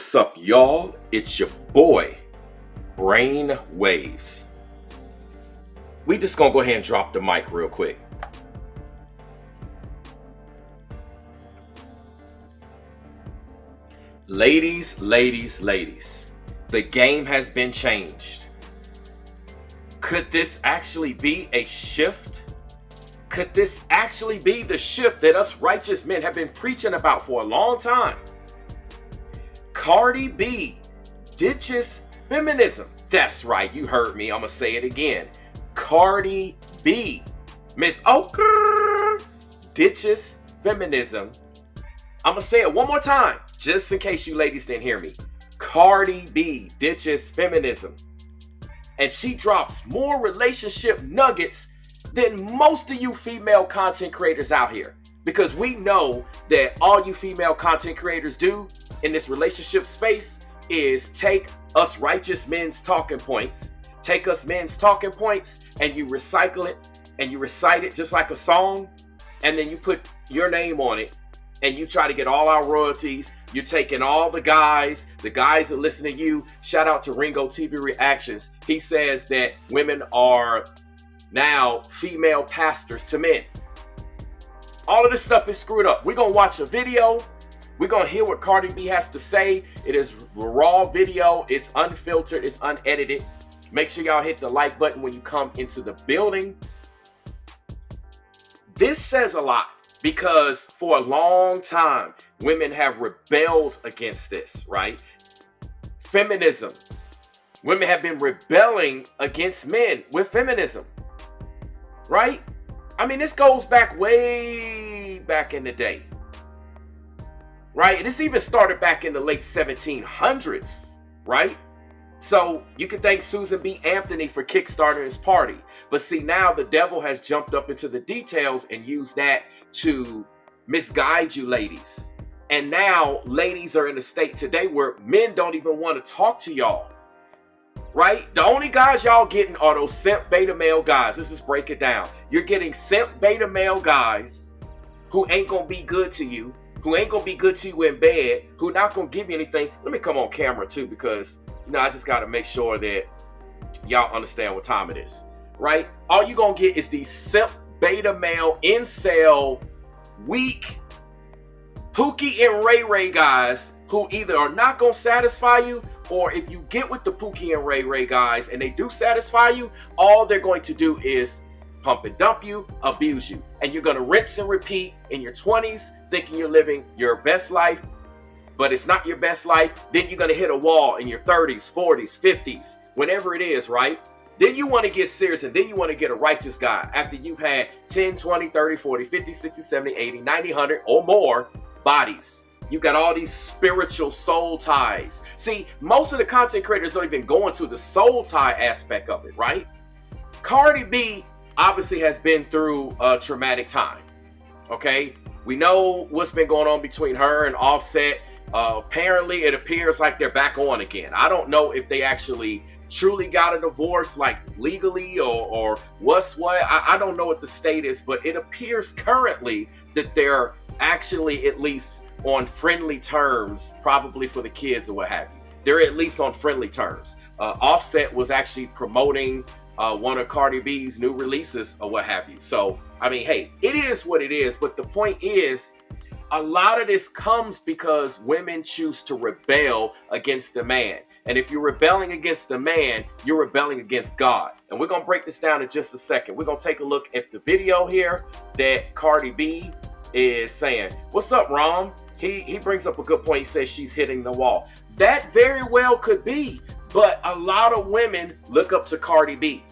What's up, y'all? It's your boy, Brain Waves. We just gonna go ahead and drop the mic real quick. Ladies, the game has been changed. Could this actually be a shift? Could this actually be the shift that us righteous men have been preaching about for a long time? Cardi B ditches feminism. That's right, you heard me. I'm gonna say it again. Cardi B, Miss Oker, ditches feminism. I'm gonna say it one more time, just in case you ladies didn't hear me. Cardi B ditches feminism. And she drops more relationship nuggets than most of you female content creators out here. Because we know that all you female content creators do in this relationship space is take us righteous men's talking points, take us men's talking points, and you recycle it and you recite it just like a song, and then you put your name on it and you try to get all our royalties. You're taking all the guys that listen to you. Shout out to Ringo TV Reactions. He says that women are now female pastors to men. All of this stuff is screwed up. We're going to watch a video. We're going to hear what Cardi B has to say. It is raw video. It's unfiltered. It's unedited. Make sure y'all hit the like button when you come into the building. This says a lot because for a long time, women have rebelled against this, right? Feminism. Women have been rebelling against men with feminism, right? I mean, this goes back way back in the day. Right? This even started back in the late 1700s, right? So you can thank Susan B. Anthony for kickstarting his party. But see, now the devil has jumped up into the details and used that to misguide you ladies. And now ladies are in a state today where men don't even want to talk to y'all. Right? The only guys y'all getting are those simp beta male guys. Let's just break it down. You're getting simp beta male guys who ain't gonna be good to you, who ain't gonna be good to you in bed, who not gonna give you anything. Let me come on camera too, because I just gotta make sure that y'all understand what time it is, right? All you gonna get is these simp beta male incel weak Pookie and Ray Ray guys who either are not gonna satisfy you, or if you get with the Pookie and Ray Ray guys and they do satisfy you, all they're going to do is pump and dump you, abuse you. And you're gonna rinse and repeat in your 20s, thinking you're living your best life, but it's not your best life. Then you're gonna hit a wall in your 30s, 40s, 50s, whenever it is, right? Then you wanna get serious, and then you wanna get a righteous guy after you've had 10, 20, 30, 40, 50, 60, 70, 80, 90, 100 or more bodies. You got all these spiritual soul ties. See, most of the content creators don't even go into the soul tie aspect of it, right? Cardi B obviously has been through a traumatic time, okay? We know what's been going on between her and Offset. Apparently, it appears like they're back on again. I don't know if they actually truly got a divorce, like legally, or what's what. I don't know what the state is, but it appears currently that they're actually at least on friendly terms, probably for the kids or what have you. They're at least on friendly terms. Offset was actually promoting one of Cardi B's new releases or what have you. So, I mean, hey, it is what it is. But the point is, a lot of this comes because women choose to rebel against the man. And if you're rebelling against the man, you're rebelling against God. And we're going to break this down in just a second. We're going to take a look at the video here that Cardi B is saying. What's up, Rom? He brings up a good point. He says she's hitting the wall. That very well could be. But a lot of women look up to Cardi B.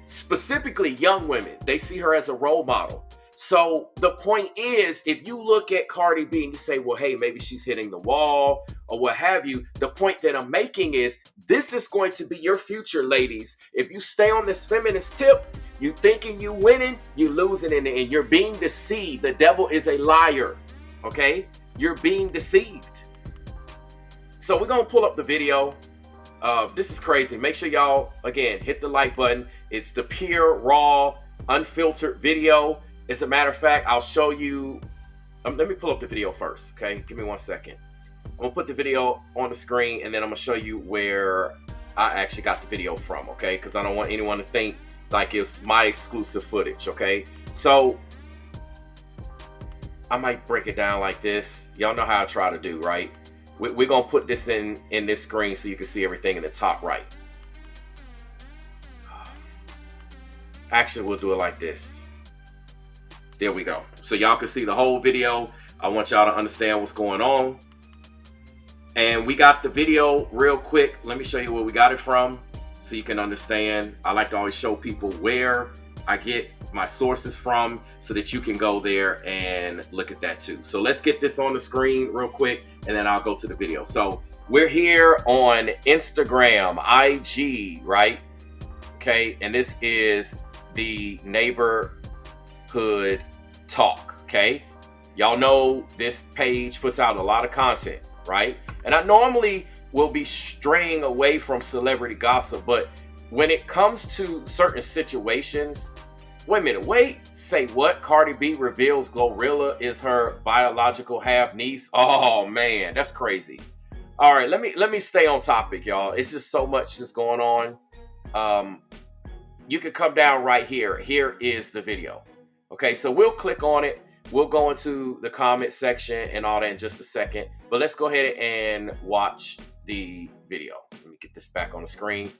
Specifically young women. They see her as a role model. So the point is, if you look at Cardi B and you say, well, hey, maybe she's hitting the wall or what have you, the point that I'm making is this is going to be your future, ladies. If you stay on this feminist tip, you thinking you winning, you losing, and you're being deceived. The devil is a liar, okay? You're being deceived. So we're going to pull up the video. This is crazy. Make sure y'all, again, hit the like button. It's the pure, raw, unfiltered video. As a matter of fact, I'll show you. Let me pull up the video first, okay? Give me 1 second. I'm gonna put the video on the screen, and then I'm gonna show you where I actually got the video from, okay? Because I don't want anyone to think like it's my exclusive footage, okay? So I might break it down like this. Y'all know how I try to do, right? We're gonna put this in this screen so you can see everything in the top right. Actually, we'll do it like this. There we go. So y'all can see the whole video. I want y'all to understand what's going on. And we got the video real quick. Let me show you where we got it from so you can understand. I like to always show people where I get my sources from so that you can go there and look at that too. So let's get this on the screen real quick, and then I'll go to the video. So we're here on Instagram, IG, right? Okay, and this is the neighborhood talk, okay? Y'all know this page puts out a lot of content, right? And I normally will be straying away from celebrity gossip, but when it comes to certain situations, wait a minute, wait, say what? Cardi B reveals Glorilla is her biological half niece. Oh man, that's crazy. All right, let me stay on topic, y'all. It's just so much just going on. You can come down right here. Here is the video. Okay, so we'll click on it. We'll go into the comment section and all that in just a second. But let's go ahead and watch the video. Let me get this back on the screen.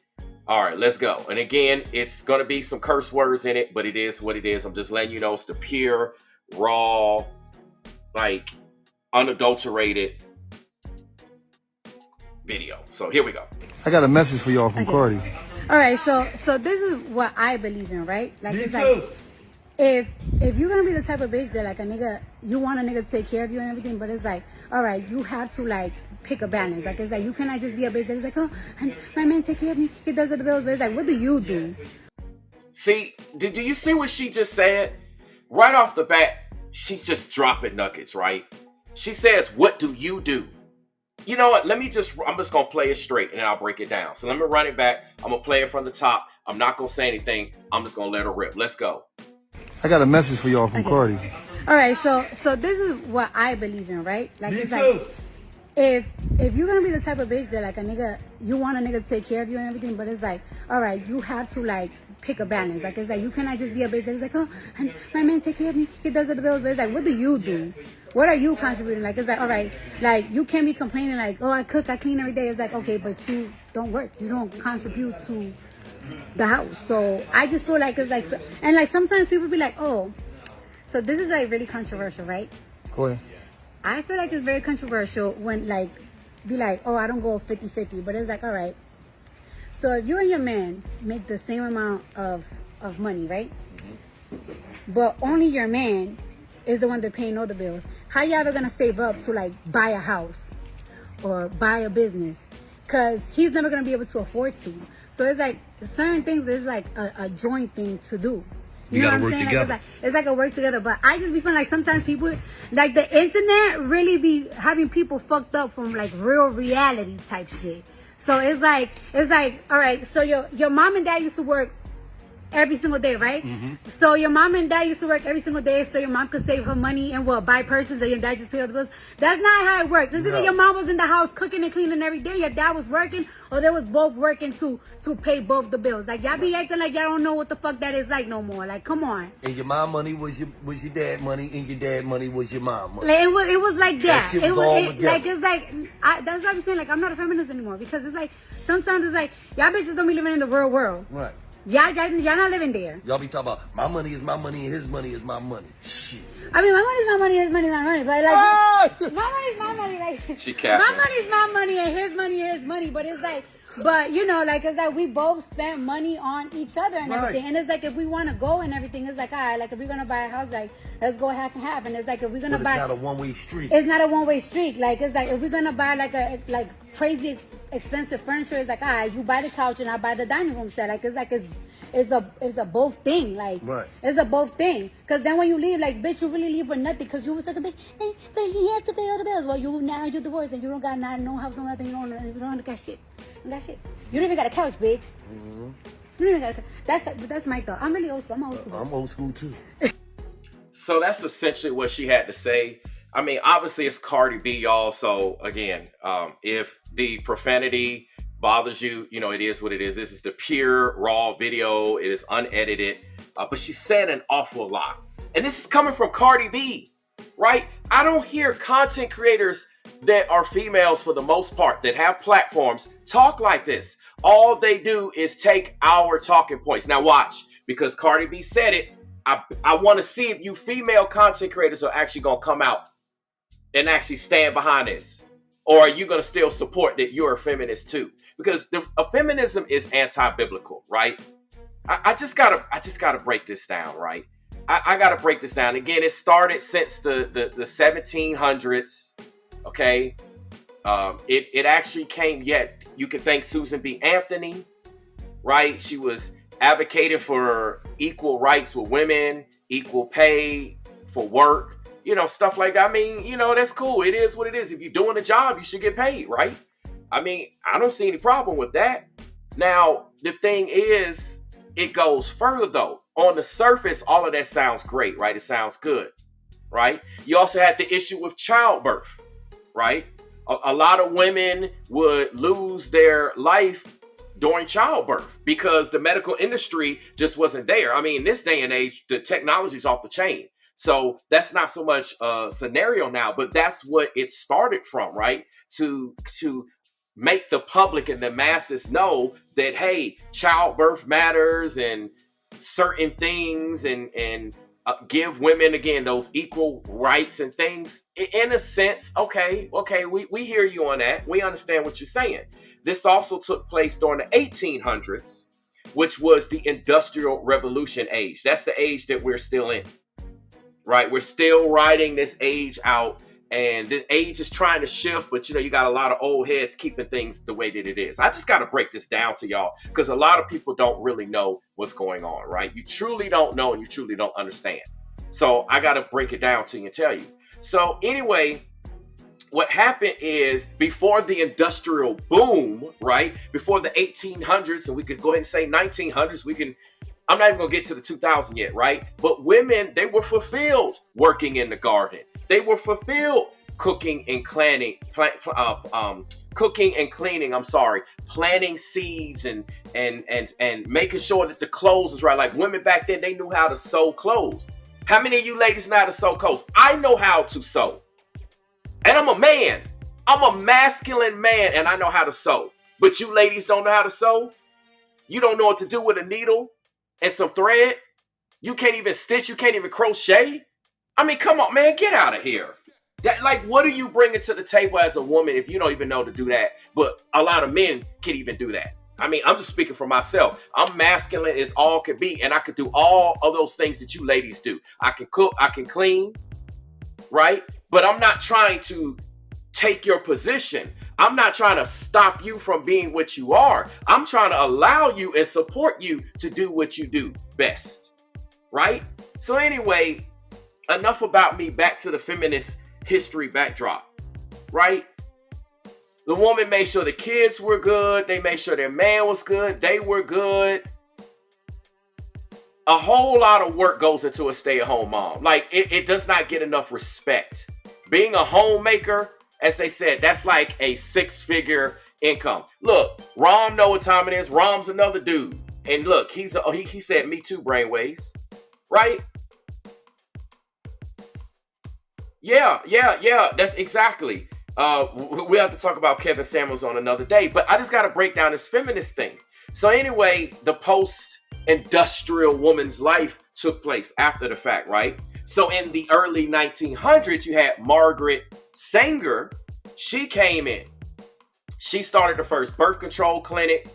All right, let's go. And again, it's going to be some curse words in it, but it is what it is. I'm just letting you know it's the pure, raw, like unadulterated video. So here we go. I got a message for y'all from Cardi. All right, so this is what I believe in, right? Like, it's like, if you're gonna be the type of bitch that like a nigga, you want a nigga to take care of you and everything, but it's like, all right, you have to like pick a balance. Like, it's like, you cannot just be a bitch that's like, oh, my man take care of me, he does the bills, but it's like, what do you do? See, do you see what she just said? Right off the bat, she's just dropping nuggets, right? She says, what do you do? You know what? I'm just going to play it straight and then I'll break it down. So let me run it back. I'm going to play it from the top. I'm not going to say anything. I'm just going to let her rip. Let's go. I got a message for y'all from Cardi. All right, so this is what I believe in, right? Like, it's like, if you're gonna be the type of bitch that like a nigga, you want a nigga to take care of you and everything, but it's like, all right, you have to like pick a balance. Like, it's like, you cannot just be a bitch that's like, oh, my man take care of me, he does the bills, but it's like, what do you do? What are you contributing? Like, it's like, all right, like, you can't be complaining like, oh, I cook, I clean every day. It's like, okay, but you don't work, you don't contribute to the house. So I just feel like it's like, and like sometimes people be like, oh, so this is like really controversial, right? Go ahead. I feel like it's very controversial when like be like, oh, I don't go 50-50, but it's like, all right, so if you and your man make the same amount of money, right? But only your man is the one that paying all the bills, how you ever gonna save up to like buy a house or buy a business? Because he's never gonna be able to afford to. So it's like certain things is like a joint thing to do. You know what I'm saying? Like, it's like a work together. But I just be feeling like sometimes people, like the internet really be having people fucked up from like real reality type shit. So it's like, all right, so your mom and dad used to work every single day, right? So your mom and dad used to work every single day so your mom could save her money and buy purses and your dad just pay all the bills. That's not how it works. This is like your mom was in the house cooking and cleaning every day, your dad was working, or they was both working to pay both the bills. Like, y'all be acting like y'all don't know what the fuck that is like no more. Like, come on. And your mom money was your dad money, and your dad money was your mom money. Like, it was like that. It was like, it's like, that's what I'm saying. Like, I'm not a feminist anymore because it's like, sometimes it's like, y'all bitches don't be living in the real world. Right. Y'all not living there. Y'all be talking about my money is my money and his money is my money. Shit. I mean, my money's my money, his money's my money. But like, my money's my money. Like, She capping. my money's my money and his money is his money. But it's like, but you know, like, it's like we both spent money on each other and everything. And it's like, if we want to go and everything, it's like, all right, like if we're gonna buy a house, like let's go half and half. And it's like, if we're gonna buy, it's not a one-way street. It's not a one-way street. Like, it's like if we're gonna buy like crazy expensive furniture, it's like, all right, you buy the couch and I buy the dining room set. Like, it's like it's a both thing. Like, it's a both thing. Because then when you leave, like, bitch, you really leave for nothing. Because you was like a bitch, hey, but he has to pay all the bills. Well, you're divorced and you don't got no house, no nothing. You don't got shit. You got shit. You don't even got a couch, bitch. You don't even got a couch. That's my thought. I'm really old school. I'm old school. I'm old school too. So that's essentially what she had to say. I mean, obviously it's Cardi B, y'all. So again, if the profanity bothers you, you know, it is what it is. This is the pure raw video. It is unedited, but she said an awful lot. And this is coming from Cardi B, right? I don't hear content creators that are females for the most part that have platforms talk like this. All they do is take our talking points. Now watch, because Cardi B said it. I want to see if you female content creators are actually going to come out and actually stand behind this. Or are you going to still support that you're a feminist too? Because a feminism is anti-biblical, right? I just gotta break this down, right? I gotta break this down. Again, it started since the 1700s, okay? It actually came, yet you can thank Susan B. Anthony, right? She was advocating for equal rights with women, equal pay for work, you know, stuff like that. I mean, you know, that's cool. It is what it is. If you're doing a job, you should get paid, right? I mean, I don't see any problem with that. Now, the thing is, it goes further though. On the surface, all of that sounds great, right? It sounds good, right? You also had the issue with childbirth, right? A lot of women would lose their life during childbirth because the medical industry just wasn't there. I mean, in this day and age, the technology's off the chain. So that's not so much a scenario now, but that's what it started from, right? To make the public and the masses know that, hey, childbirth matters and certain things, and give women, again, those equal rights and things. In a sense, okay, we hear you on that. We understand what you're saying. This also took place during the 1800s, which was the Industrial Revolution age. That's the age that we're still in, right? We're still riding this age out, and the age is trying to shift, but you know, you got a lot of old heads keeping things the way that it is. I just got to break this down to y'all because a lot of people don't really know what's going on, right? You truly don't know and you truly don't understand. So I got to break it down to you and tell you. So anyway, what happened is, before the industrial boom, right? Before the 1800s, and we could go ahead and say 1900s, I'm not even going to get to the 2000 yet, right? But women, they were fulfilled working in the garden. They were fulfilled cooking and cleaning, planting seeds and making sure that the clothes was right. Like, women back then, they knew how to sew clothes. How many of you ladies know how to sew clothes? I know how to sew. And I'm a man. I'm a masculine man, and I know how to sew. But you ladies don't know how to sew? You don't know what to do with a needle and some thread? You can't even stitch. You can't even crochet? I mean, come on, man, get out of here. Like, what are you bringing to the table as a woman if you don't even know to do that? But a lot of men can't even do that. I mean, I'm just speaking for myself. I'm masculine as all could be, and I could do all of those things that you ladies do. I can cook, I can clean, right? But I'm not trying to take your position. I'm not trying to stop you from being what you are. I'm trying to allow you and support you to do what you do best, right? So anyway, enough about me. Back to the feminist history backdrop, right? The woman made sure the kids were good. They made sure their man was good. They were good. A whole lot of work goes into a stay-at-home mom. Like, it does not get enough respect. Being a homemaker, as they said, that's like a 6-figure income. Look, Rom know what time it is. Rom's another dude. And look, he said, me too, brainwaves. Right? Yeah. That's exactly. We have to talk about Kevin Samuels on another day. But I just got to break down this feminist thing. So anyway, the post-industrial woman's life took place after the fact, right? So in the early 1900s, you had Margaret Sanger. She came in. She started the first birth control clinic.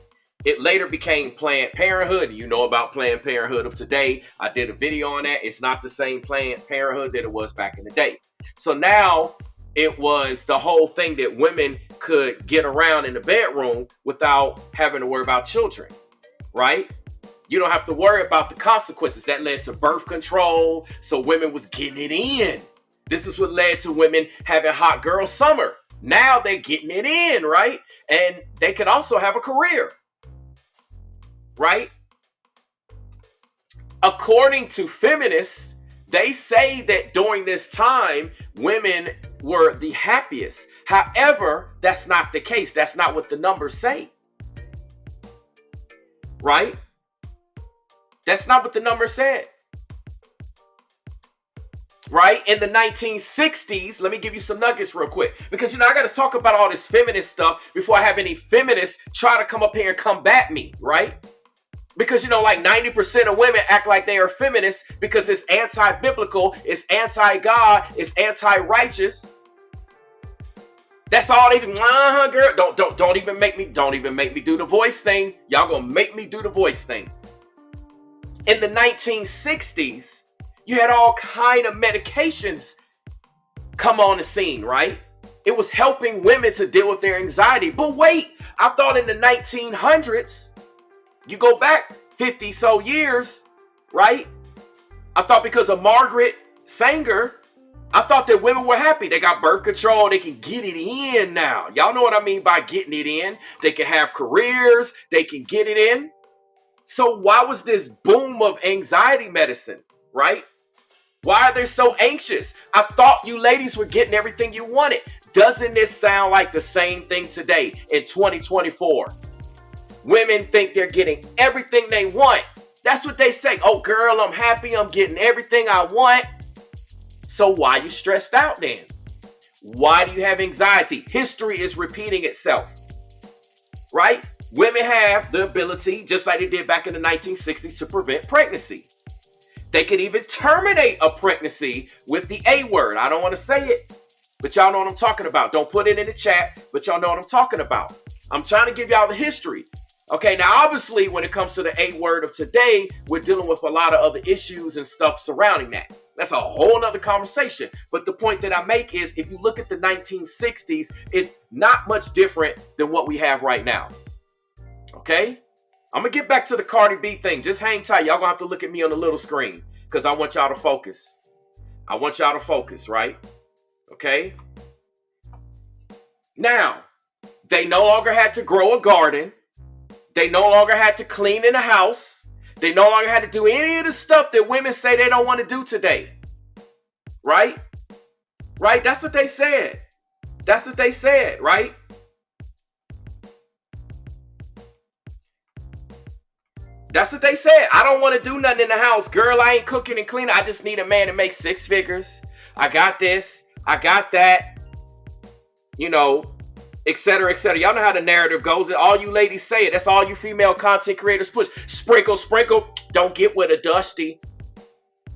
It later became Planned Parenthood. You know about Planned Parenthood of today. I did a video on that. It's not the same Planned Parenthood that it was back in the day. So now it was the whole thing that women could get around in the bedroom without having to worry about children, right? You don't have to worry about the consequences. That led to birth control. So women was getting it in. This is what led to women having hot girl summer. Now they're getting it in, right? And they can also have a career, right? According to feminists, They say that during this time, women were the happiest. However, that's not the case. That's not what the numbers say. Right? That's not what the numbers said. Right? In the 1960s, let me give you some nuggets real quick. Because, I got to talk about all this feminist stuff before I have any feminists try to come up here and combat me. Right? Because, like 90% of women act like they are feminists because it's anti-biblical, it's anti-God, it's anti-righteous. That's all they do. Girl, don't even make me do the voice thing. Y'all gonna make me do the voice thing. In the 1960s, you had all kind of medications come on the scene, right? It was helping women to deal with their anxiety. But wait, I thought in the 1900s, you go back 50 so years, right? I thought because of Margaret Sanger, I thought that women were happy. They got birth control. They can get it in now. Y'all know what I mean by getting it in. They can have careers. They can get it in. So why was this boom of anxiety medicine, right? Why are they so anxious? I thought you ladies were getting everything you wanted. Doesn't this sound like the same thing today in 2024? Women think they're getting everything they want. That's what they say. Oh, girl, I'm happy. I'm getting everything I want. So why are you stressed out then? Why do you have anxiety? History is repeating itself, right? Women have the ability, just like they did back in the 1960s, to prevent pregnancy. They can even terminate a pregnancy with the A word. I don't want to say it, but y'all know what I'm talking about. Don't put it in the chat, but y'all know what I'm talking about. I'm trying to give y'all the history. Okay, now obviously when it comes to the A word of today, we're dealing with a lot of other issues and stuff surrounding that. That's a whole nother conversation. But the point that I make is if you look at the 1960s, it's not much different than what we have right now. Okay? I'm going to get back to the Cardi B thing. Just hang tight. Y'all going to have to look at me on the little screen because I want y'all to focus. I want y'all to focus, right? Okay? Now, they no longer had to grow a garden. They no longer had to clean in the house. They no longer had to do any of the stuff that women say they don't want to do today. Right? Right? That's what they said. That's what they said, right? That's what they said. I don't want to do nothing in the house. Girl, I ain't cooking and cleaning. I just need a man to make 6 figures. I got this. I got that. Etc., etc. Y'all know how the narrative goes. All you ladies say it. That's all you female content creators push. Sprinkle, sprinkle. Don't get with a dusty.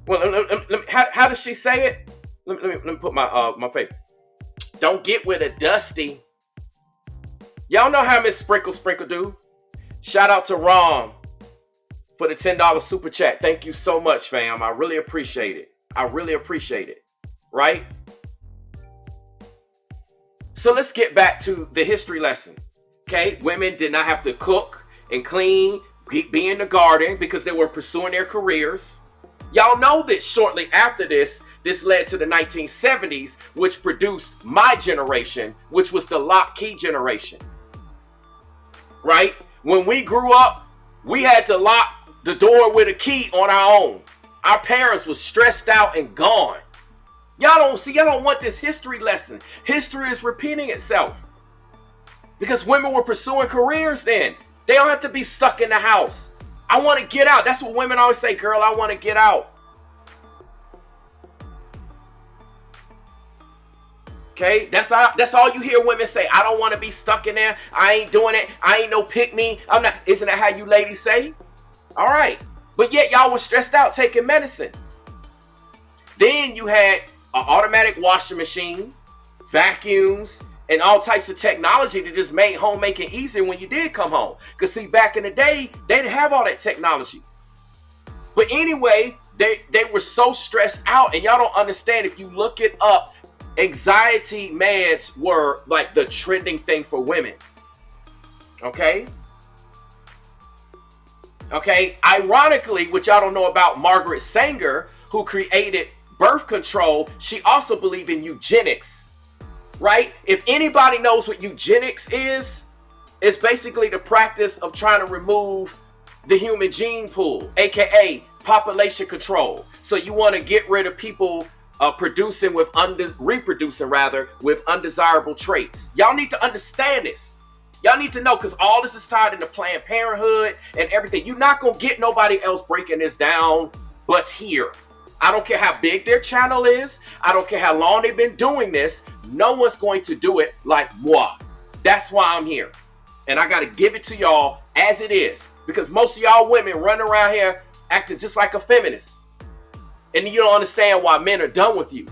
Well, how does she say it? Let me put my face. Don't get with a dusty. Y'all know how Miss Sprinkle do. Shout out to Rom for the $10 super chat. Thank you so much, fam. I really appreciate it. I really appreciate it. Right? So let's get back to the history lesson. Okay, women did not have to cook and clean, be in the garden because they were pursuing their careers. Y'all know that shortly after this led to the 1970s, which produced my generation, which was the lock key generation. Right? When we grew up, we had to lock the door with a key on our own. Our parents was stressed out and gone. Y'all don't want this history lesson. History is repeating itself. Because women were pursuing careers then. They don't have to be stuck in the house. I want to get out. That's what women always say, girl, I want to get out. Okay? That's all you hear women say. I don't want to be stuck in there. I ain't doing it. I ain't no pick me. I'm not. Isn't that how you ladies say? All right. But yet y'all was stressed out taking medicine. Then you had an automatic washing machine, vacuums, and all types of technology that just made homemaking easier when you did come home. Because see, back in the day, they didn't have all that technology. But anyway, they were so stressed out, and y'all don't understand. If you look it up, anxiety meds were like the trending thing for women. Okay? Okay? Ironically, which y'all don't know about Margaret Sanger, who created birth control, she also believed in eugenics, right? If anybody knows what eugenics is, it's basically the practice of trying to remove the human gene pool, aka population control. So you want to get rid of people reproducing with undesirable traits. Y'all need to understand this. Y'all need to know, because all this is tied into Planned Parenthood and everything. You're not going to get nobody else breaking this down but here. I don't care how big their channel is. I don't care how long they've been doing this. No one's going to do it like moi. That's why I'm here. And I got to give it to y'all as it is. Because most of y'all women run around here acting just like a feminist. And you don't understand why men are done with you.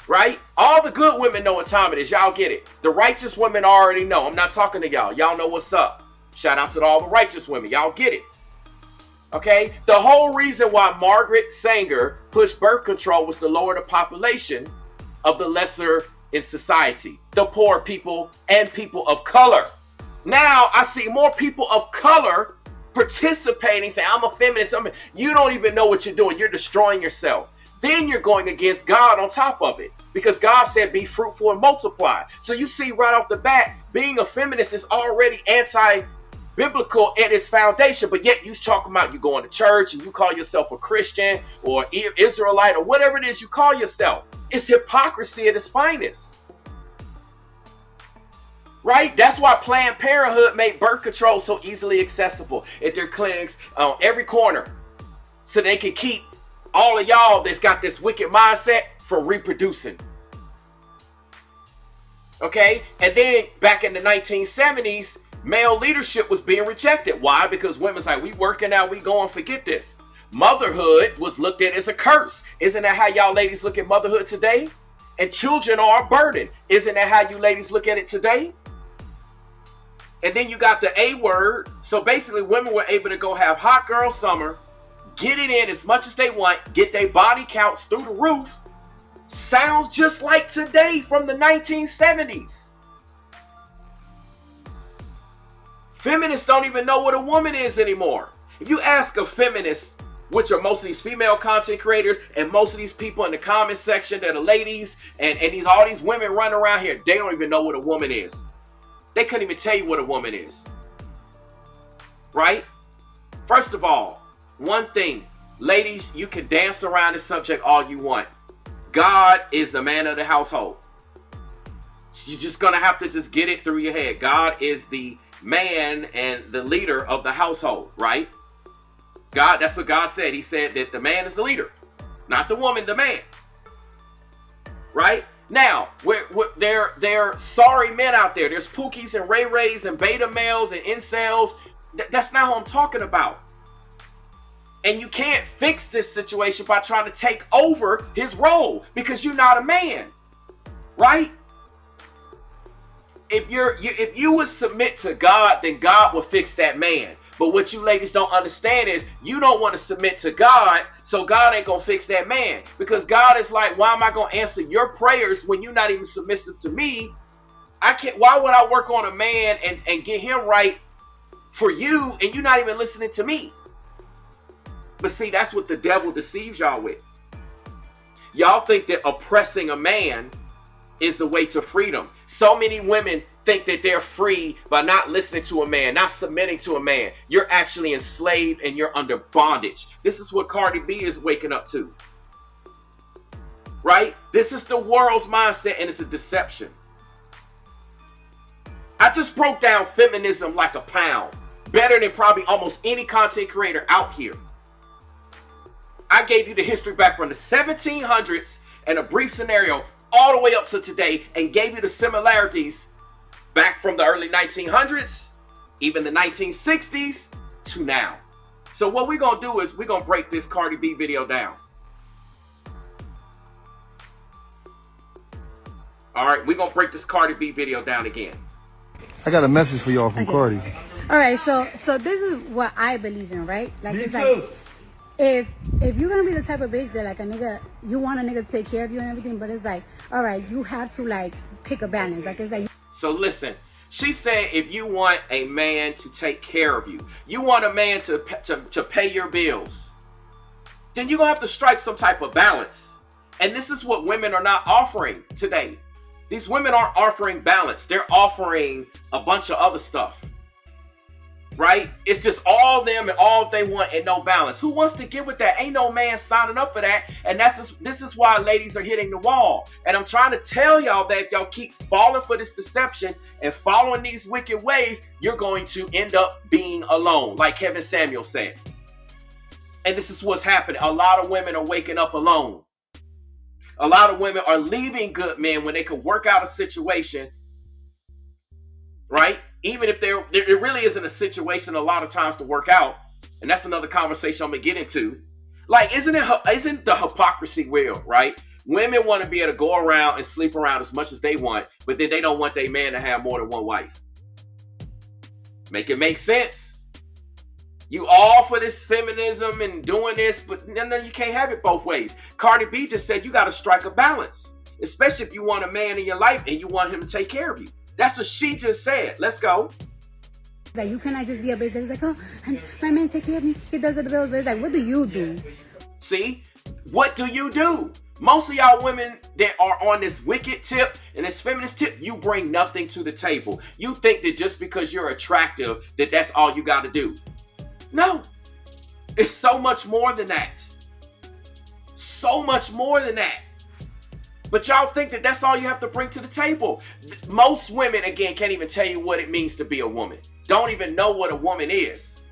Right? All the good women know what time it is. Y'all get it. The righteous women already know. I'm not talking to y'all. Y'all know what's up. Shout out to all the righteous women. Y'all get it. Okay? The whole reason why Margaret Sanger pushed birth control was to lower the population of the lesser in society. The poor people and people of color. Now, I see more people of color participating, saying, I'm a feminist. You don't even know what you're doing. You're destroying yourself. Then you're going against God on top of it. Because God said, be fruitful and multiply. So you see right off the bat, being a feminist is already anti-biblical at its foundation. But yet you talking about you going to church and you call yourself a Christian or Israelite or whatever it is you call yourself. It's hypocrisy at its finest. Right? That's why Planned Parenthood made birth control so easily accessible at their clinics on every corner. So they can keep all of y'all that's got this wicked mindset from reproducing. Okay? And then back in the 1970s, male leadership was being rejected. Why? Because women's like, we working out, we going, forget this. Motherhood was looked at as a curse. Isn't that how y'all ladies look at motherhood today? And children are a burden. Isn't that how you ladies look at it today? And then you got the A word. So basically women were able to go have hot girl summer, get it in as much as they want, get their body counts through the roof. Sounds just like today from the 1970s. Feminists don't even know what a woman is anymore. If you ask a feminist, which are most of these female content creators and most of these people in the comment section that are ladies and all these women running around here, they don't even know what a woman is. They couldn't even tell you what a woman is. Right? First of all, one thing, ladies, you can dance around this subject all you want. God is the man of the household. You're just going to have to just get it through your head. God is the man and the leader of the household, right? God, that's what God said. He said that the man is the leader, not the woman, the man. Right? Now, there are sorry men out there. There's Pookies and Ray Rays and beta males and incels. That's not what I'm talking about. And you can't fix this situation by trying to take over his role because you're not a man. Right? If you would submit to God, then God will fix that man. But what you ladies don't understand is you don't want to submit to God, so God ain't going to fix that man. Because God is like, why am I going to answer your prayers when you're not even submissive to me? Why would I work on a man and get him right for you and you're not even listening to me? But see, that's what the devil deceives y'all with. Y'all think that oppressing a man is the way to freedom. So many women think that they're free by not listening to a man, not submitting to a man. You're actually enslaved and you're under bondage. This is what Cardi B is waking up to. Right? This is the world's mindset and it's a deception. I just broke down feminism like a pound. Better than probably almost any content creator out here. I gave you the history back from the 1700s and a brief scenario all the way up to today and gave you the similarities back from the early 1900s, even the 1960s to now. So what we're going to do is we're going to break this Cardi B video down. All right, we're going to break this Cardi B video down again. I got a message for y'all from Cardi. All right, so this is what I believe in, right? Like, it's like, if you're gonna be the type of bitch that like a nigga, you want a nigga to take care of you and everything, but it's like, all right, you have to like pick a balance. Like, it's like. So listen, she said if you want a man to take care of you, you want a man to pay your bills, then you're gonna have to strike some type of balance. And this is what women are not offering today. These women aren't offering balance. They're offering a bunch of other stuff. right? It's just all them and all they want and no balance. Who wants to get with that? Ain't no man signing up for that. And this is why ladies are hitting the wall. And I'm trying to tell y'all that if y'all keep falling for this deception and following these wicked ways, you're going to end up being alone, like Kevin Samuel said. And this is what's happening. A lot of women are waking up alone. A lot of women are leaving good men when they could work out a situation, right? Even if there really isn't a situation a lot of times to work out. And that's another conversation I'm going to get into. Like, isn't the hypocrisy real, right? Women want to be able to go around and sleep around as much as they want, but then they don't want their man to have more than one wife. Make it make sense. You all for this feminism and doing this, but then you can't have it both ways. Cardi B just said you got to strike a balance, especially if you want a man in your life and you want him to take care of you. That's what she just said. Let's go. Like, you cannot just be a bitch. It's like, oh, my man take care of me. He does the bills. But it's like, what do you do? See? What do you do? Most of y'all women that are on this wicked tip and this feminist tip, you bring nothing to the table. You think that just because you're attractive, that that's all you got to do. No. It's so much more than that. So much more than that. But y'all think that that's all you have to bring to the table. Most women, again, can't even tell you what it means to be a woman. Don't even know what a woman is.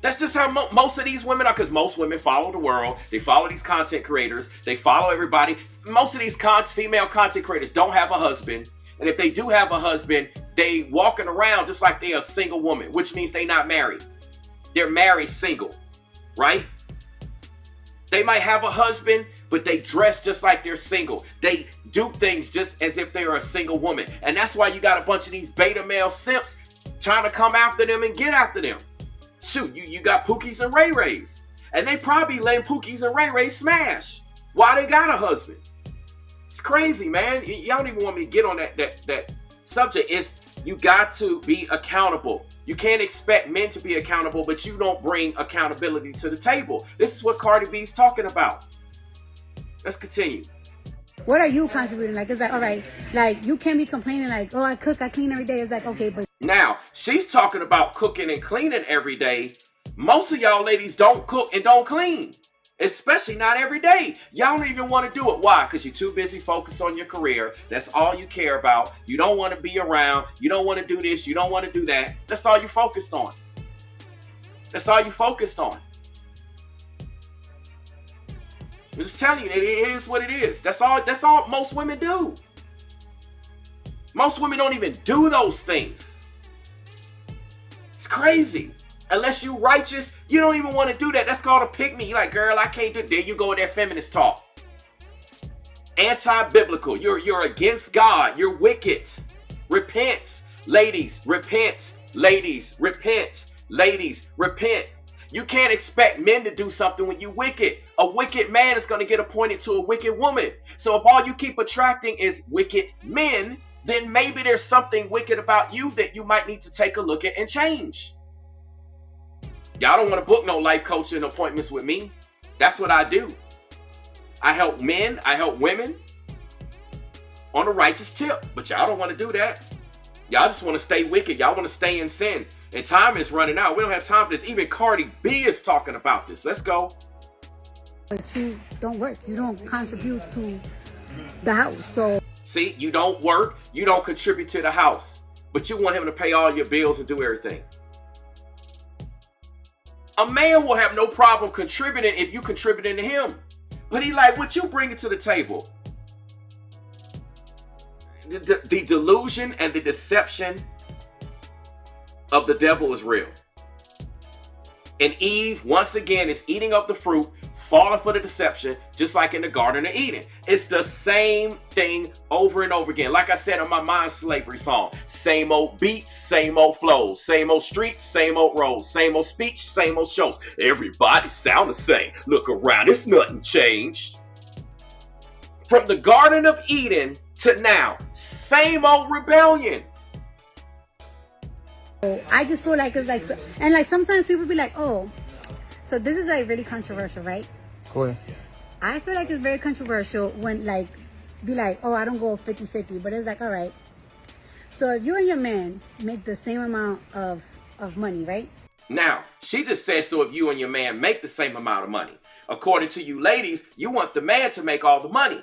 That's just how most of these women are, because most women follow the world. They follow these content creators. They follow everybody. Most of these female content creators don't have a husband. And if they do have a husband, they walking around just like they're a single woman, which means they not married. They're married single, right? They might have a husband, but they dress just like they're single. They do things just as if they're a single woman. And that's why you got a bunch of these beta male simps trying to come after them and get after them. Shoot, you got Pookies and Ray Rays. And they probably letting Pookies and Ray Rays smash. Why they got a husband? It's crazy, man. Y'all don't even want me to get on that subject. It's you got to be accountable. You can't expect men to be accountable, but you don't bring accountability to the table. This is what Cardi B is talking about. Let's continue. What are you contributing? Like, it's like, all right, like, you can't be complaining like, oh, I cook, I clean every day. It's like, okay, but now she's talking about cooking and cleaning every day. Most of y'all ladies don't cook and don't clean. Especially not every day. Y'all don't even want to do it. Why? Because you're too busy focused on your career. That's all you care about. You don't want to be around. You don't want to do this. You don't want to do that. That's all you're focused on. That's all you're focused on. I'm just telling you, it is what it is. That's all most women do. Most women don't even do those things. It's crazy. Unless you righteous, you don't even want to do that. That's called a pick-me. You're like, girl, I can't do it. There you go with that feminist talk. Anti-biblical. You're against God. You're wicked. Repent. Ladies, repent. Ladies, repent. Ladies, repent. You can't expect men to do something when you're wicked. A wicked man is going to get appointed to a wicked woman. So if all you keep attracting is wicked men, then maybe there's something wicked about you that you might need to take a look at and change. Y'all don't want to book no life coaching appointments with me. That's what I do. I help men, I help women on a righteous tip. But y'all don't want to do that. Y'all just want to stay wicked. Y'all want to stay in sin. And time is running out. We don't have time for this. Even Cardi B is talking about this. Let's go. but you don't work. You don't contribute to the house. So see, you don't work. You don't contribute to the house. But you want him to pay all your bills and do everything. A man will have no problem contributing if you contributing to him. But he like, what you bringing to the table? The delusion and the deception of the devil is real. And Eve, once again, is eating up the fruit, falling for the deception, just like in the Garden of Eden. It's the same thing over and over again. Like I said on my Mind Slavery song, same old beats, same old flows, same old streets, same old roads, same old speech, same old shows. Everybody sound the same. Look around, it's nothing changed. From the Garden of Eden to now, same old rebellion. I just feel like it's like, and like sometimes people be like, oh, so this is like really controversial, right? Go ahead. I feel like it's very controversial when like, be like, oh, I don't go 50-50, but it's like, all right. So if you and your man make the same amount of money, right? Now, she just said, so if you and your man make the same amount of money. According to you ladies, you want the man to make all the money.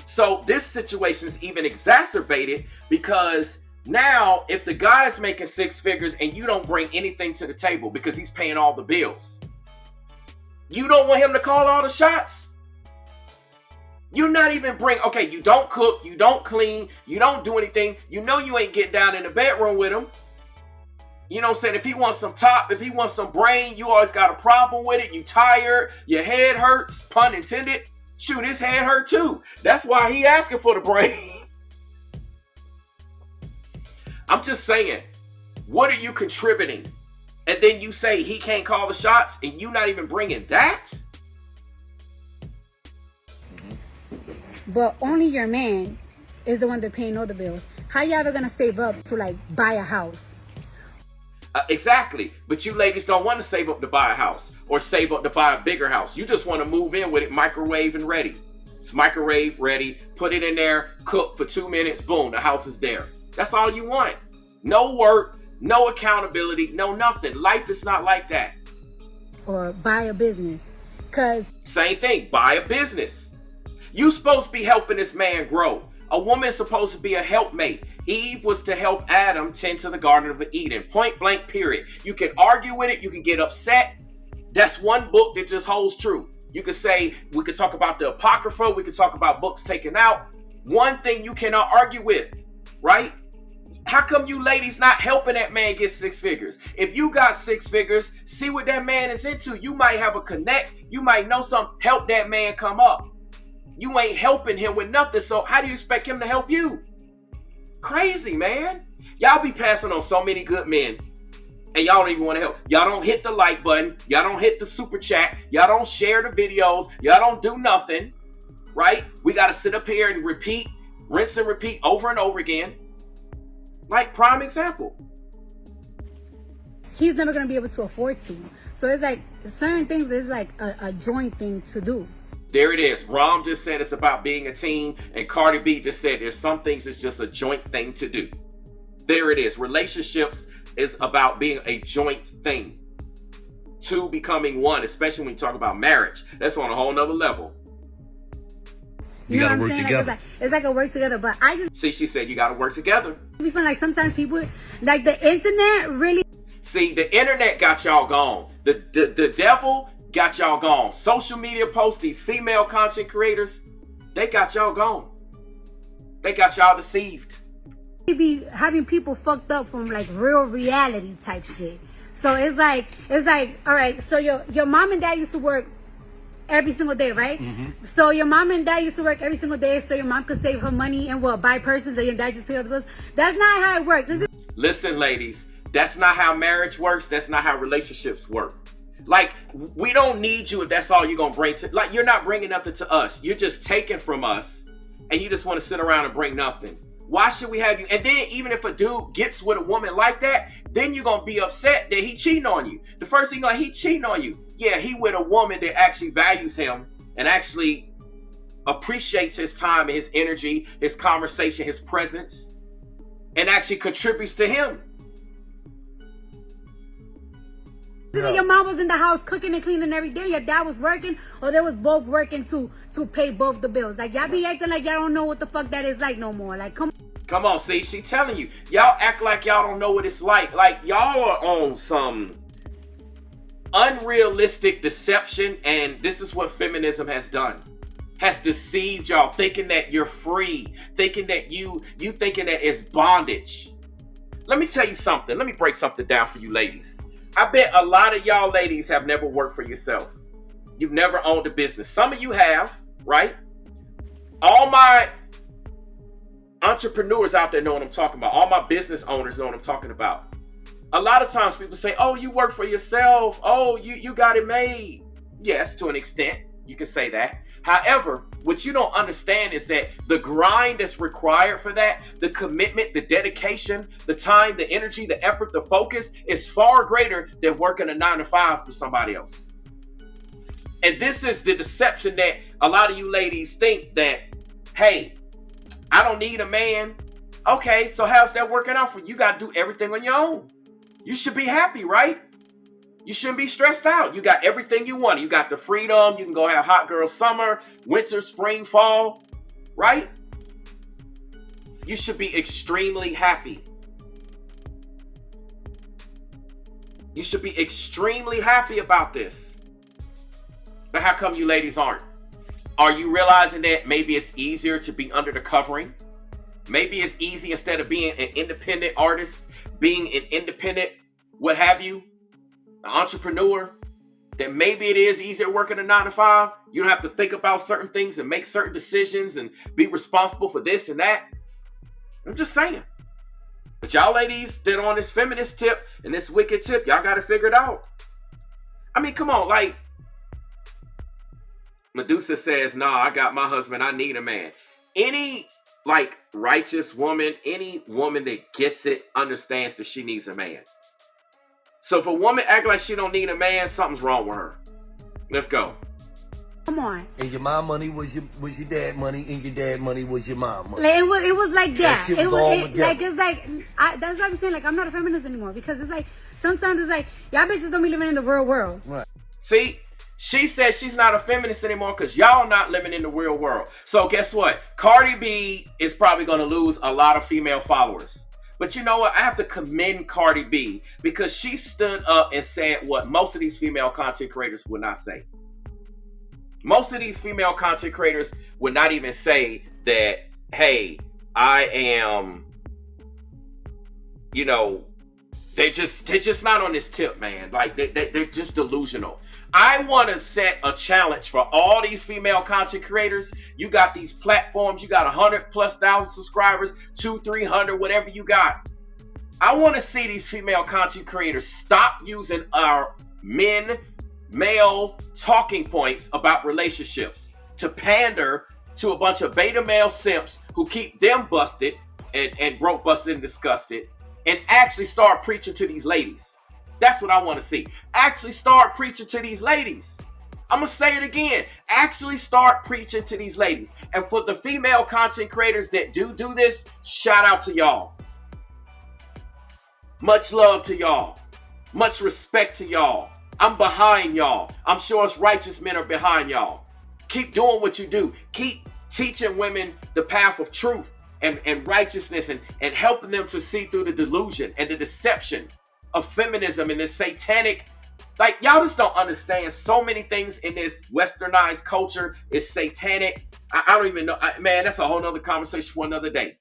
So this situation is even exacerbated because now if the guy's making 6 figures and you don't bring anything to the table because he's paying all the bills, you don't want him to call all the shots. You're not even okay, you don't cook, you don't clean, you don't do anything. You know you ain't getting down in the bedroom with him. You know what I'm saying? If he wants some top, if he wants some brain, you always got a problem with it. You tired, your head hurts, pun intended. Shoot, his head hurt too. That's why he asking for the brain. I'm just saying, what are you contributing? And then you say he can't call the shots and you not even bringing that? But only your man is the one that paying all the bills. How you ever gonna save up to like buy a house? Exactly. But you ladies don't want to save up to buy a house or save up to buy a bigger house. You just want to move in with it microwave and ready. It's microwave ready. Put it in there, cook for 2 minutes. Boom, the house is there. That's all you want. No work, no accountability, no nothing. Life is not like that. Or buy a business. Cause same thing, buy a business. You supposed to be helping this man grow. A woman is supposed to be a helpmate. Eve was to help Adam tend to the Garden of Eden. Point blank, period. You can argue with it. You can get upset. That's one book that just holds true. You could say, we could talk about the Apocrypha. We could talk about books taken out. One thing you cannot argue with, right? How come you ladies not helping that man get 6 figures? If you got 6 figures, see what that man is into. You might have a connect. You might know something. Help that man come up. You ain't helping him with nothing, so how do you expect him to help you? Crazy, man. Y'all be passing on so many good men, and y'all don't even want to help. Y'all don't hit the like button. Y'all don't hit the super chat. Y'all don't share the videos. Y'all don't do nothing, right? We got to sit up here and repeat, rinse and repeat over and over again. Like, prime example. he's never going to be able to afford to. So it's like certain things is like a joint thing to do. There it is. Rom just said it's about being a team, and Cardi B just said there's some things it's just a joint thing to do. There it is. Relationships is about being a joint thing. Two becoming one, especially when you talk about marriage. That's on a whole nother level. You gotta work together. Like, it's like a work together, but I just See, she said you gotta work together. be feeling like sometimes people, like the internet really. See, the internet got y'all gone. The devil got y'all gone. Social media posts, these female content creators, they got y'all gone. They got y'all deceived. Be having people fucked up from like real reality type shit. So it's like, all right, so your mom and dad used to work every single day, right? Mm-hmm. So your mom and dad used to work every single day so your mom could save her money and what, buy purses and your dad just pay all the bills. That's not how it works. Listen, ladies, that's not how marriage works. That's not how relationships work. Like, we don't need you if that's all you're going to bring to, like, you're not bringing nothing to us. You're just taking from us and you just want to sit around and bring nothing. Why should we have you? And then even if a dude gets with a woman like that, then you're going to be upset that he cheating on you. The first thing, like, he cheating on you. Yeah, he with a woman that actually values him and actually appreciates his time and his energy, his conversation, his presence, and actually contributes to him. Your mom was in the house cooking and cleaning every day. Your dad was working, or they was both working to pay both the bills. Like, y'all be acting like y'all don't know what the fuck that is like no more. Like, come on, see, she telling you. Y'all act like y'all don't know what it's like. Like, y'all are on some unrealistic deception, and this is what feminism has done. Has deceived y'all, thinking that you're free, thinking that you thinking that it's bondage. Let me tell you something. Let me break something down for you ladies. I bet a lot of y'all ladies have never worked for yourself. You've never owned a business. Some of you have, right? All my entrepreneurs out there know what I'm talking about. All my business owners know what I'm talking about. A lot of times people say, oh, you work for yourself. Oh, you got it made. Yes, to an extent, you can say that. However, what you don't understand is that the grind that's required for that, the commitment, the dedication, the time, the energy, the effort, the focus is far greater than working a 9-to-5 for somebody else. And this is the deception that a lot of you ladies think that, hey, I don't need a man. Okay, so how's that working out for you? You got to do everything on your own. You should be happy, right? You shouldn't be stressed out. You got everything you want. You got the freedom. You can go have hot girl summer, winter, spring, fall, right? You should be extremely happy. You should be extremely happy about this. But how come you ladies aren't? Are you realizing that maybe it's easier to be under the covering? Maybe it's easy, instead of being an independent artist, being an independent, what have you, an entrepreneur, that maybe it is easier working a 9 to 5. You don't have to think about certain things and make certain decisions and be responsible for this and that. I'm just saying. But y'all ladies that are on this feminist tip and this wicked tip, y'all got to figure it out. I mean, come on, like, Medusa says, nah, I got my husband, I need a man. Any, like, righteous woman, any woman that gets it, understands that she needs a man. So if a woman act like she don't need a man, something's wrong with her. Let's go. Come on. And your mom money was your dad money, and your dad money was your mom money. Like, it was like that. That shit was all together. That's what I'm saying. Like, I'm not a feminist anymore, because it's like, sometimes it's like, y'all bitches don't be living in the real world. Right. See, she says she's not a feminist anymore because y'all not living in the real world. So guess what? Cardi B is probably going to lose a lot of female followers. But you know what? I have to commend Cardi B, because she stood up and said what most of these female content creators would not say. Most of these female content creators would not even say that, hey, I am, you know, they're just not on this tip, man. Like, they're just delusional. I want to set a challenge for all these female content creators. You got these platforms, you got 100,000+ subscribers, 200-300, whatever you got. I want to see these female content creators stop using our male talking points about relationships to pander to a bunch of beta male simps who keep them busted and broke, busted, and disgusted, and actually start preaching to these ladies. That's what I want to see. Actually start preaching to these ladies. I'm going to say it again. Actually start preaching to these ladies. And for the female content creators that do this, shout out to y'all. Much love to y'all. Much respect to y'all. I'm behind y'all. I'm sure us righteous men are behind y'all. Keep doing what you do. Keep teaching women the path of truth and righteousness and helping them to see through the delusion and the deception of feminism and this satanic, like, y'all just don't understand so many things in this westernized culture is satanic. I don't even know, man, that's a whole nother conversation for another day.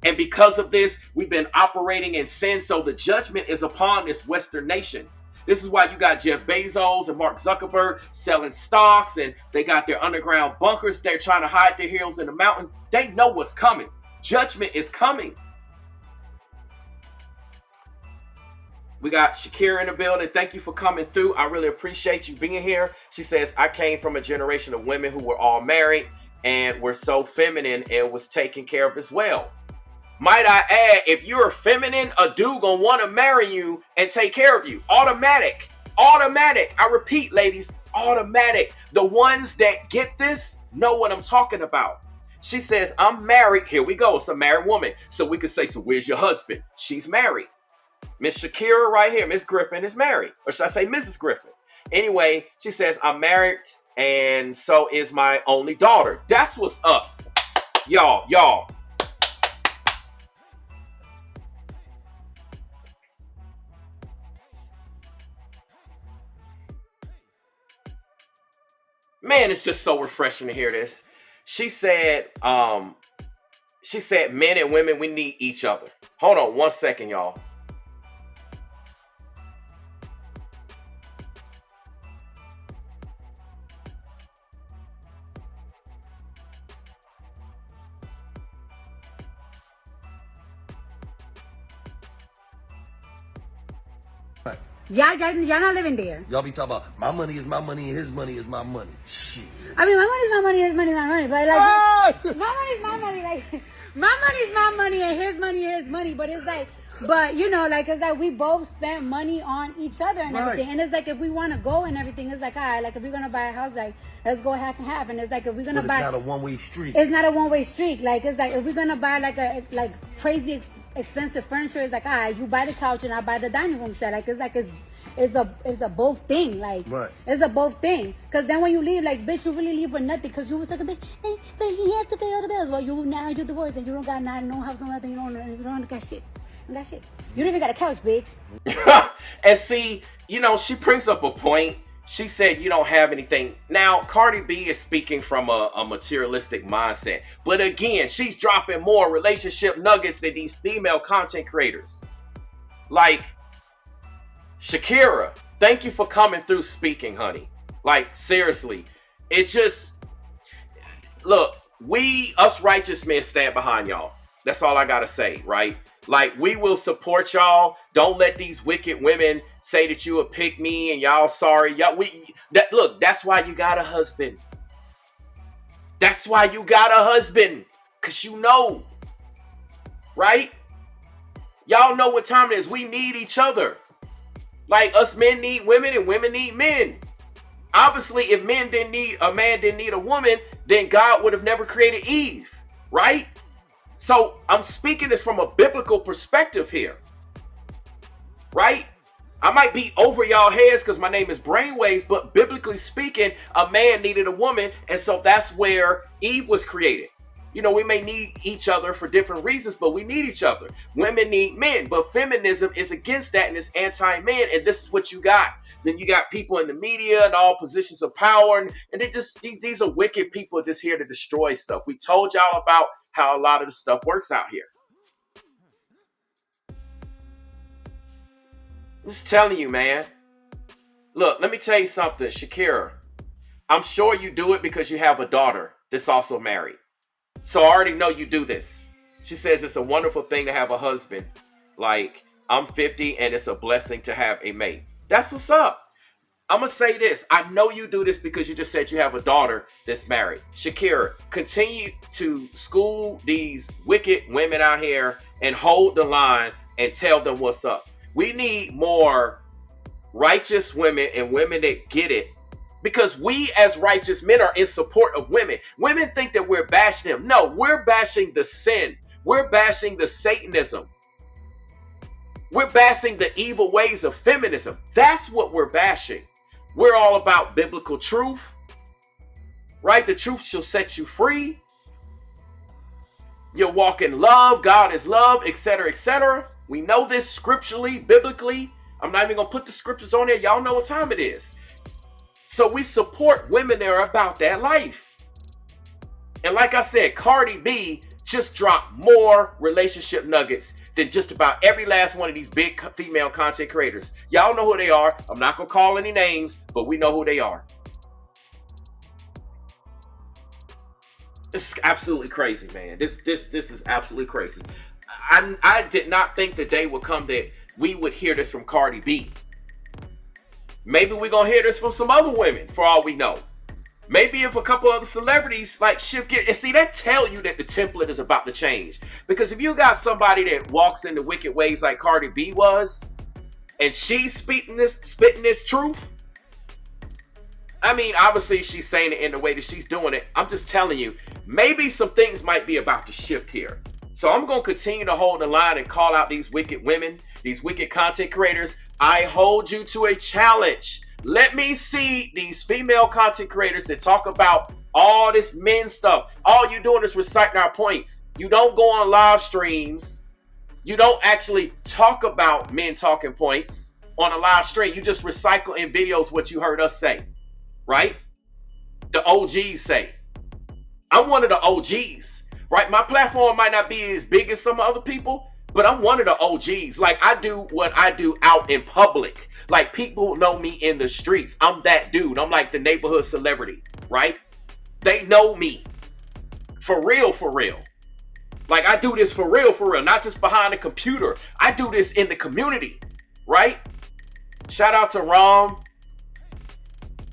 And because of this, we've been operating in sin, so the judgment is upon this Western nation. This is why you got Jeff Bezos and Mark Zuckerberg selling stocks, and they got their underground bunkers. They're trying to hide their heels in the mountains. They know what's coming. Judgment is coming. We got Shakira in the building. Thank you for coming through. I really appreciate you being here. She says, I came from a generation of women who were all married and were so feminine and was taken care of as well. Might I add, if you're feminine, a dude gonna want to marry you and take care of you. Automatic. Automatic. I repeat, ladies, automatic. The ones that get this know what I'm talking about. She says, I'm married. Here we go. It's a married woman. So we could say, so where's your husband? She's married. Miss Shakira right here, Miss Griffin, is married. Or should I say Mrs. Griffin? Anyway, she says, I'm married and so is my only daughter. That's what's up. Y'all. Man, it's just so refreshing to hear this. She said, men and women, we need each other. Hold on 1 second, y'all. Y'all not living there. Y'all be talking about my money is my money and his money is my money. Shit. I mean, my money is my money, his money is my money. But like, my money is my money. Like, my money is my money and his money is his money. But it's like, But you know, like it's like we both spent money on each other and Right. everything. And it's like if we want to go and everything, it's like all right, like if we're gonna buy a house, like let's go half and half. And it's like if we're gonna But buy, it's not a one-way street. it's not a one-way street. Like it's like if we're gonna buy like a like crazy expensive furniture, it's like all right, you buy the couch and I buy the dining room set. Like it's a both thing. Like Right. it's a both thing. Cause then when you leave, like bitch, you really leave for nothing. Cause you was like a bitch, hey, but he has to pay all the bills. Well, you're divorced and you don't got no house, no nothing. You don't got shit. That shit. You don't even got a couch, bitch. And see, you know, she brings up a point. She said you don't have anything. Now, Cardi B is speaking from a materialistic mindset. But again, she's dropping more relationship nuggets than these female content creators. Like, Shakira, thank you for coming through speaking, honey. Like, seriously. It's just, look, us righteous men stand behind y'all. That's all I gotta say, right? Like, we will support y'all. Don't let these wicked women say that you will pick me and y'all sorry. Look, that's why you got a husband. That's why you got a husband. Because you know. Right? Y'all know what time it is. We need each other. Like, us men need women and women need men. Obviously, if a man didn't need a woman, then God would have never created Eve. Right? So I'm speaking this from a biblical perspective here, right? I might be over y'all heads because my name is Brainwaves, but biblically speaking, a man needed a woman. And so that's where Eve was created. You know, we may need each other for different reasons, but we need each other. Women need men, but feminism is against that and it's anti-man. And this is what you got. Then you got people in the media and all positions of power. And they just, these are wicked people just here to destroy stuff. We told y'all about how a lot of the stuff works out here. I'm just telling you, man. Look, let me tell you something, Shakira. I'm sure you do it because you have a daughter that's also married. So I already know you do this. She says it's a wonderful thing to have a husband. Like, I'm 50 and it's a blessing to have a mate. That's what's up. I'm going to say this. I know you do this because you just said you have a daughter that's married. Shakira, continue to school these wicked women out here and hold the line and tell them what's up. We need more righteous women and women that get it, because we as righteous men are in support of women. Women think that we're bashing them. No, we're bashing the sin. We're bashing the Satanism. We're bashing the evil ways of feminism. That's what we're bashing. We're all about biblical truth, right? The truth shall set you free. You'll walk in love. God is love, etc., etc. We know this scripturally, biblically. I'm not even going to put the scriptures on there. Y'all know what time it is. So we support women that are about that life. And like I said, Cardi B just dropped more relationship nuggets than just about every last one of these big female content creators. Y'all know who they are. I'm not going to call any names, but we know who they are. This is absolutely crazy, man. This is absolutely crazy. I did not think the day would come that we would hear this from Cardi B. Maybe we're going to hear this from some other women, for all we know. Maybe if a couple other celebrities like shift gear. And see, that tell you that the template is about to change. Because if you got somebody that walks in the wicked ways like Cardi B was, and she's spitting this truth, I mean, obviously she's saying it in the way that she's doing it. I'm just telling you, maybe some things might be about to shift here. So I'm going to continue to hold the line and call out these wicked women, these wicked content creators. I hold you to a challenge. Let me see these female content creators that talk about all this men stuff. All you doing is reciting our points. You don't go on live streams. You don't actually talk about men talking points on a live stream. You just recycle in videos what you heard us say, right? The OGs say. I'm one of the OGs, right? My platform might not be as big as some other people, but I'm one of the OGs. Like, I do what I do out in public. Like, people know me in the streets. I'm that dude. I'm like the neighborhood celebrity, right? They know me. For real, for real. Like, I do this for real, not just behind the computer. I do this in the community, right? Shout out to Rom.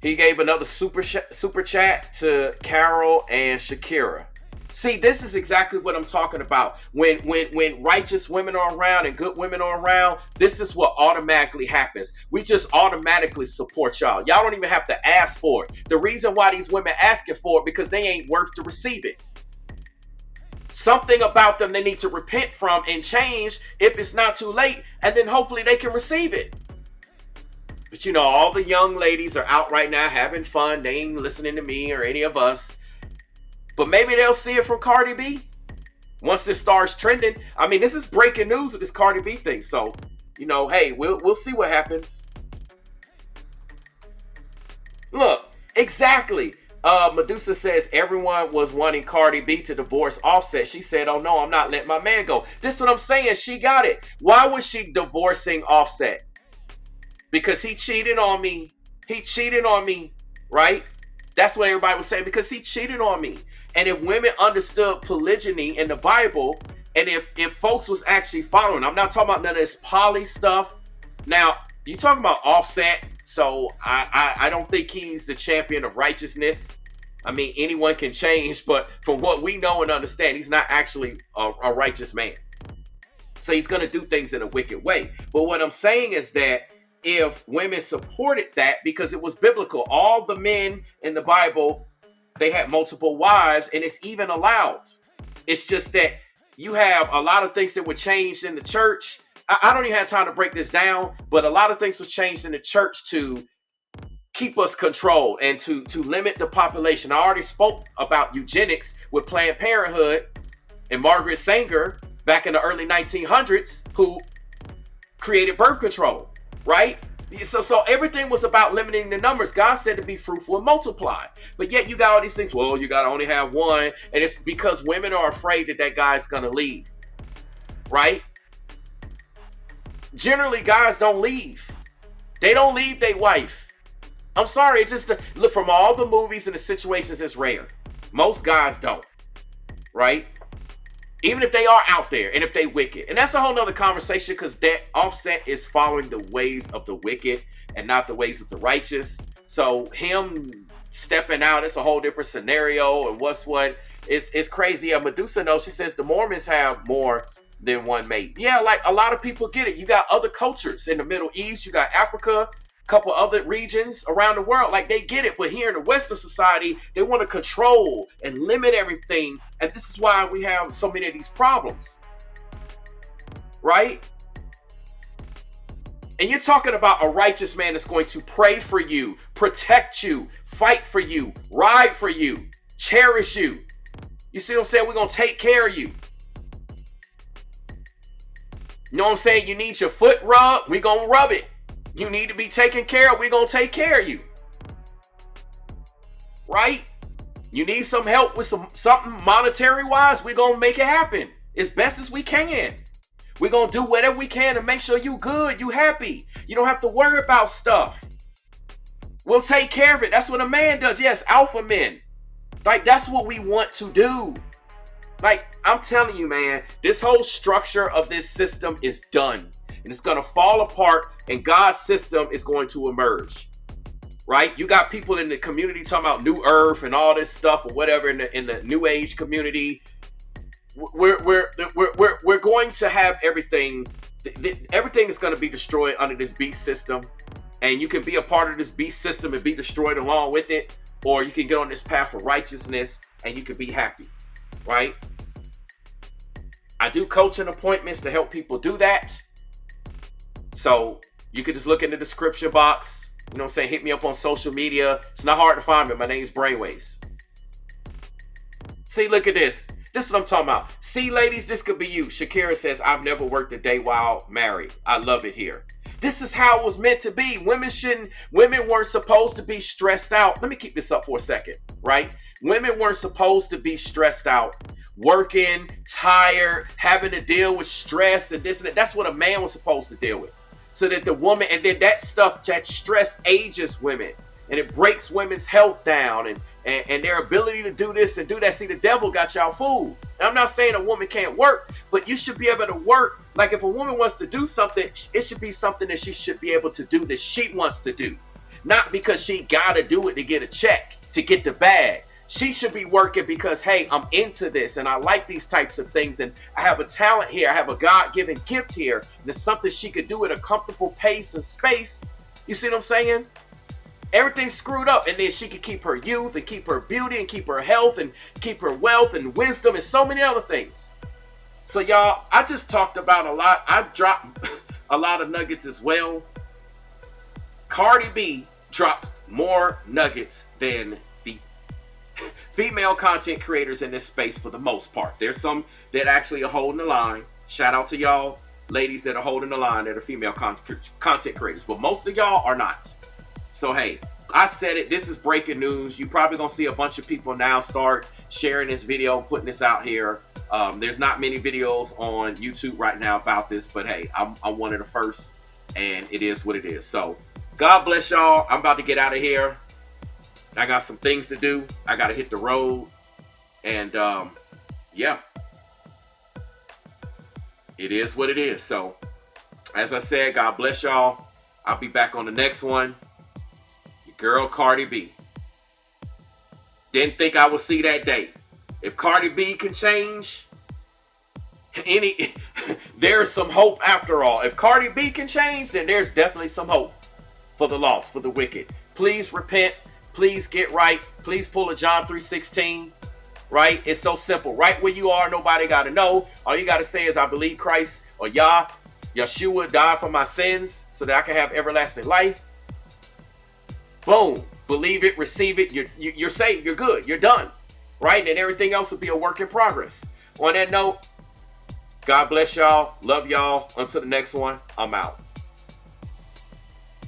He gave another super chat to Carol and Shakira. See, this is exactly what I'm talking about. When righteous women are around and good women are around, this is what automatically happens. We just automatically support y'all. Y'all don't even have to ask for it. The reason why these women asking for it, because they ain't worth to receive it. Something about them they need to repent from and change if it's not too late, and then hopefully they can receive it. But you know, all the young ladies are out right now having fun. They ain't listening to me or any of us. But maybe they'll see it from Cardi B once this starts trending. I mean, this is breaking news with this Cardi B thing. So, you know, hey, we'll see what happens. Look, exactly. Medusa says everyone was wanting Cardi B to divorce Offset. She said, oh no, I'm not letting my man go. This is what I'm saying. She got it. Why was she divorcing Offset? Because he cheated on me. He cheated on me, right? That's what everybody was saying, because he cheated on me. And if women understood polygyny in the Bible, and if folks was actually following, I'm not talking about none of this poly stuff. Now, you talking about Offset, so I don't think he's the champion of righteousness. I mean, anyone can change, but from what we know and understand, he's not actually a righteous man. So he's going to do things in a wicked way. But what I'm saying is that if women supported that, because it was biblical, all the men in the Bible, they had multiple wives, and it's even allowed. It's just that you have a lot of things that were changed in the church. I don't even have time to break this down, but a lot of things was changed in the church to keep us controlled and to limit the population. I already spoke about eugenics with Planned Parenthood and Margaret Sanger back in the early 1900s, who created birth control. Right? So everything was about limiting the numbers. God said to be fruitful and multiply. But yet you got all these things. Well, you got to only have one. And it's because women are afraid that that guy's going to leave. Right? Generally, guys don't leave. They don't leave their wife. I'm sorry. It just, look, from all the movies and the situations, it's rare. Most guys don't. Right? Even if they are out there and if they wicked. And that's a whole nother conversation, because that Offset is following the ways of the wicked and not the ways of the righteous. So him stepping out, it's a whole different scenario. And what's what? It's crazy. Medusa knows. She says the Mormons have more than one mate. Yeah, like a lot of people get it. You got other cultures in the Middle East. You got Africa. Couple other regions around the world, like they get it, but here in the Western society, they want to control and limit everything, and this is why we have so many of these problems, right? And you're talking about a righteous man that's going to pray for you, protect you, fight for you, ride for you, cherish you. You see what I'm saying? We're going to take care of you. You know what I'm saying? You need your foot rubbed, we're going to rub it. You need to be taken care of, we're going to take care of you. Right? You need some help with something monetary wise, we're going to make it happen as best as we can. We're going to do whatever we can to make sure you good, you happy. You don't have to worry about stuff. We'll take care of it. That's what a man does. Yes, alpha men. Like, that's what we want to do. Like, I'm telling you, man, this whole structure of this system is done. And it's going to fall apart, and God's system is going to emerge. Right? You got people in the community talking about New Earth and all this stuff or whatever in the New Age community. We're going to have everything. Everything is going to be destroyed under this beast system. And you can be a part of this beast system and be destroyed along with it. Or you can get on this path of righteousness and you can be happy. Right? I do coaching appointments to help people do that. So you could just look in the description box. You know what I'm saying? Hit me up on social media. It's not hard to find me. My name's Brainwaves. See, look at this. This is what I'm talking about. See, ladies, this could be you. Shakira says, I've never worked a day while married. I love it here. This is how it was meant to be. Women weren't supposed to be stressed out. Let me keep this up for a second, right? Women weren't supposed to be stressed out, working, tired, having to deal with stress and this and that. That's what a man was supposed to deal with. So that the woman, and then that stuff, that stress ages women. And it breaks women's health down and their ability to do this and do that. See, the devil got y'all fooled. And I'm not saying a woman can't work, but you should be able to work. Like if a woman wants to do something, it should be something that she should be able to do that she wants to do. Not because she got to do it to get a check, to get the bag. She should be working because, hey, I'm into this and I like these types of things and I have a talent here. I have a God-given gift here. And it's something she could do at a comfortable pace and space. You see what I'm saying? Everything's screwed up, and then she could keep her youth and keep her beauty and keep her health and keep her wealth and wisdom and so many other things. So y'all, I just talked about a lot. I dropped a lot of nuggets as well. Cardi B dropped more nuggets than the female content creators in this space for the most part. There's some that actually are holding the line. Shout out to y'all ladies that are holding the line that are female content creators, but most of y'all are not. So hey, I said it. This is breaking news. You're probably gonna see a bunch of people now start sharing this video, putting this out here. There's not many videos on YouTube right now about this, but hey, I'm one of the first, and it is what it is. So God bless y'all. I'm about to get out of here. I got some things to do. I gotta hit the road, and yeah, it is what it is. So as I said, God bless y'all. I'll be back on the next one. Girl Cardi B. Didn't think I would see that day. If Cardi B can change, there's some hope after all. If Cardi B can change, then there's definitely some hope for the lost, for the wicked. Please repent. Please get right. Please pull a John 3:16. Right? It's so simple. Right where you are, nobody got to know. All you got to say is, I believe Christ or Yeshua died for my sins so that I can have everlasting life. Boom. Believe it, receive it. You're saved. You're good. You're done. Right? And everything else will be a work in progress. On that note, God bless y'all. Love y'all. Until the next one, I'm out.